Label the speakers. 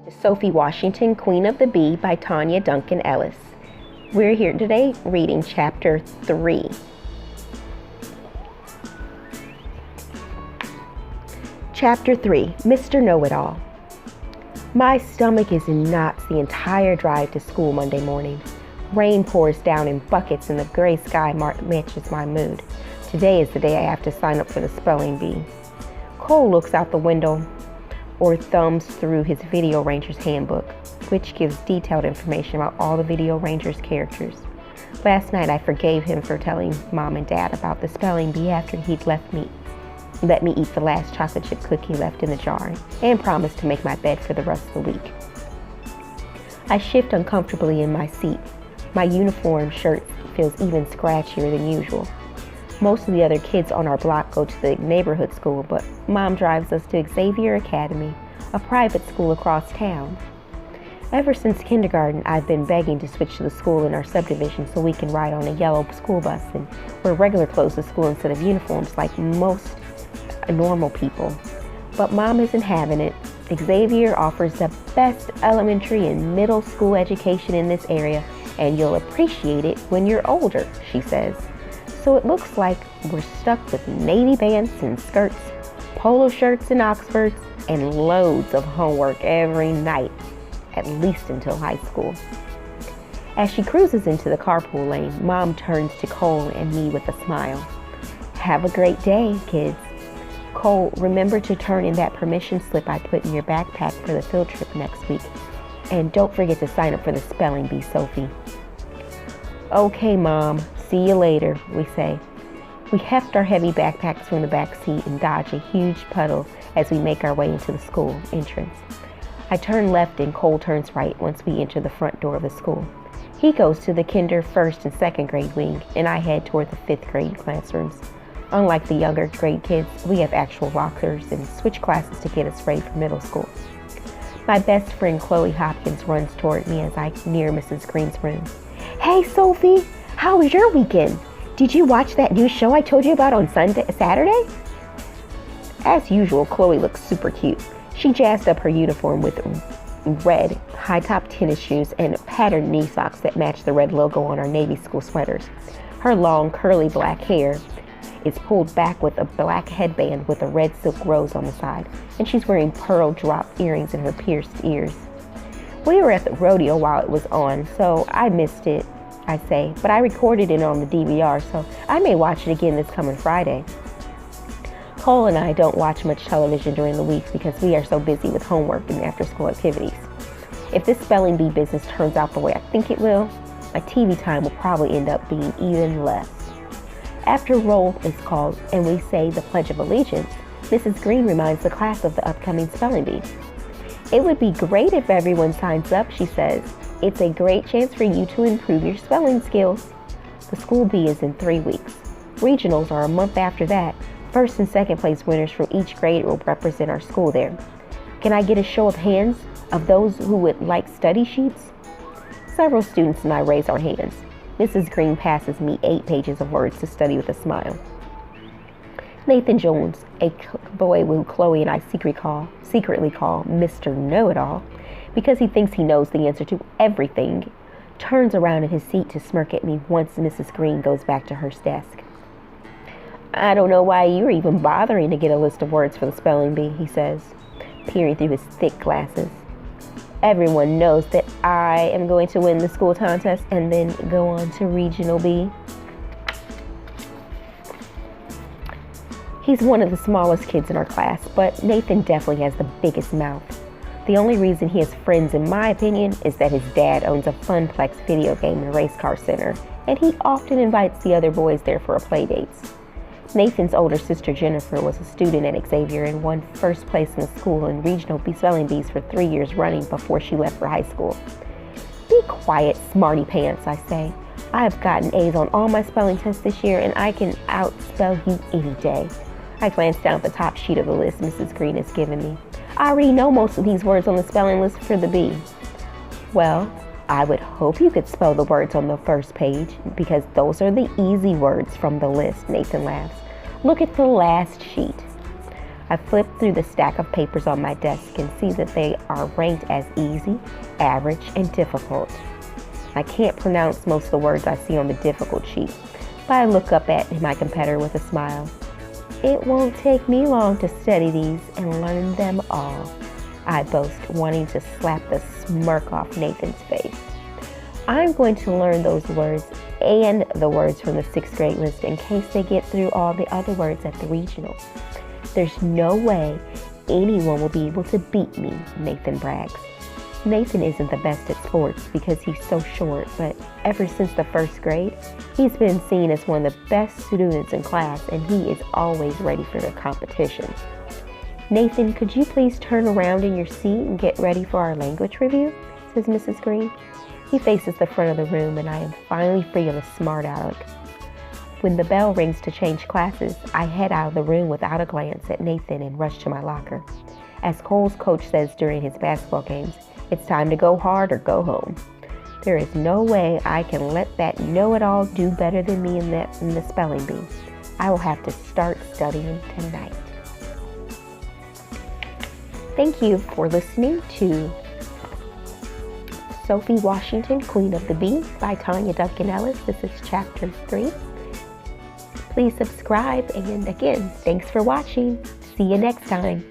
Speaker 1: Sophie Washington, Queen of the Bee by Tonya Duncan Ellis. We're here today reading Chapter 3. Chapter 3, Mr. Know-It-All. My stomach is in knots the entire drive to school Monday morning. Rain pours down in buckets and the gray sky matches my mood. Today is the day I have to sign up for the spelling bee. Cole looks out the window or thumbs through his Video Ranger's handbook, which gives detailed information about all the Video Ranger's characters. Last night I forgave him for telling Mom and Dad about the spelling bee after he'd let me eat the last chocolate chip cookie left in the jar and promised to make my bed for the rest of the week. I shift uncomfortably in my seat. My uniform shirt feels even scratchier than usual. Most of the other kids on our block go to the neighborhood school, but Mom drives us to Xavier Academy, a private school across town. Ever since kindergarten, I've been begging to switch to the school in our subdivision so we can ride on a yellow school bus and wear regular clothes to school instead of uniforms like most normal people. But Mom isn't having it. Xavier offers the best elementary and middle school education in this area, and you'll appreciate it when you're older, she says. So it looks like we're stuck with navy pants and skirts, polo shirts and Oxfords, and loads of homework every night, at least until high school. As she cruises into the carpool lane, Mom turns to Cole and me with a smile. Have a great day, kids. Cole, remember to turn in that permission slip I put in your backpack for the field trip next week. And don't forget to sign up for the spelling bee, Sophie. Okay, Mom. See you later, we say. We heft our heavy backpacks from the back seat and dodge a huge puddle as we make our way into the school entrance. I turn left and Cole turns right once we enter the front door of the school. He goes to the kinder, first, and second grade wing, and I head toward the fifth grade classrooms. Unlike the younger grade kids, we have actual lockers and switch classes to get us ready for middle school. My best friend Chloe Hopkins runs toward me as I near Mrs. Green's room. Hey, Sophie! How was your weekend? Did you watch that new show I told you about on Saturday? As usual, Chloe looks super cute. She jazzed up her uniform with red high-top tennis shoes and patterned knee socks that match the red logo on our Navy school sweaters. Her long, curly black hair is pulled back with a black headband with a red silk rose on the side, and she's wearing pearl drop earrings in her pierced ears. We were at the rodeo while it was on, so I missed it, I say, but I recorded it on the DVR, so I may watch it again this coming Friday. Cole and I don't watch much television during the week because we are so busy with homework and after-school activities. If this spelling bee business turns out the way I think it will, my TV time will probably end up being even less. After roll is called and we say the Pledge of Allegiance, Mrs. Green reminds the class of the upcoming spelling bee. It would be great if everyone signs up, she says. It's a great chance for you to improve your spelling skills. The school bee is in 3 weeks. Regionals are a month after that. First and second place winners from each grade will represent our school there. Can I get a show of hands of those who would like study sheets? Several students and I raise our hands. Mrs. Green passes me 8 pages of words to study with a smile. Nathan Jones, a boy who Chloe and I secretly call Mr. Know-It-All, because he thinks he knows the answer to everything, turns around in his seat to smirk at me once Mrs. Green goes back to her desk. I don't know why you're even bothering to get a list of words for the spelling bee, he says, peering through his thick glasses. Everyone knows that I am going to win the school contest and then go on to Regional B. He's one of the smallest kids in our class, but Nathan definitely has the biggest mouth. The only reason he has friends, in my opinion, is that his dad owns a Funplex video game and race car center, and he often invites the other boys there for play dates. Nathan's older sister Jennifer was a student at Xavier and won first place in the school in regional spelling bees for 3 years running before she left for high school. Be quiet, smarty pants, I say. I have gotten A's on all my spelling tests this year, and I can outspell you any day. I glance down at the top sheet of the list Mrs. Green has given me. I already know most of these words on the spelling list for the bee. Well, I would hope you could spell the words on the first page because those are the easy words from the list, Nathan laughs. Look at the last sheet. I flip through the stack of papers on my desk and see that they are ranked as easy, average, and difficult. I can't pronounce most of the words I see on the difficult sheet, but I look up at my competitor with a smile. It won't take me long to study these and learn them all, I boast, wanting to slap the smirk off Nathan's face. I'm going to learn those words and the words from the 6th grade list in case they get through all the other words at the regional. There's no way anyone will be able to beat me, Nathan brags. Nathan isn't the best at sports because he's so short, but ever since the 1st grade, he's been seen as one of the best students in class, and he is always ready for the competition. Nathan, could you please turn around in your seat and get ready for our language review? Says Mrs. Green. He faces the front of the room, and I am finally free of the smart aleck. When the bell rings to change classes, I head out of the room without a glance at Nathan and rush to my locker. As Cole's coach says during his basketball games, it's time to go hard or go home. There is no way I can let that know-it-all do better than me in the spelling bee. I will have to start studying tonight. Thank you for listening to Sophie Washington, Queen of the Bee by Tonya Duncan Ellis. This is Chapter 3. Please subscribe, and again, thanks for watching. See you next time.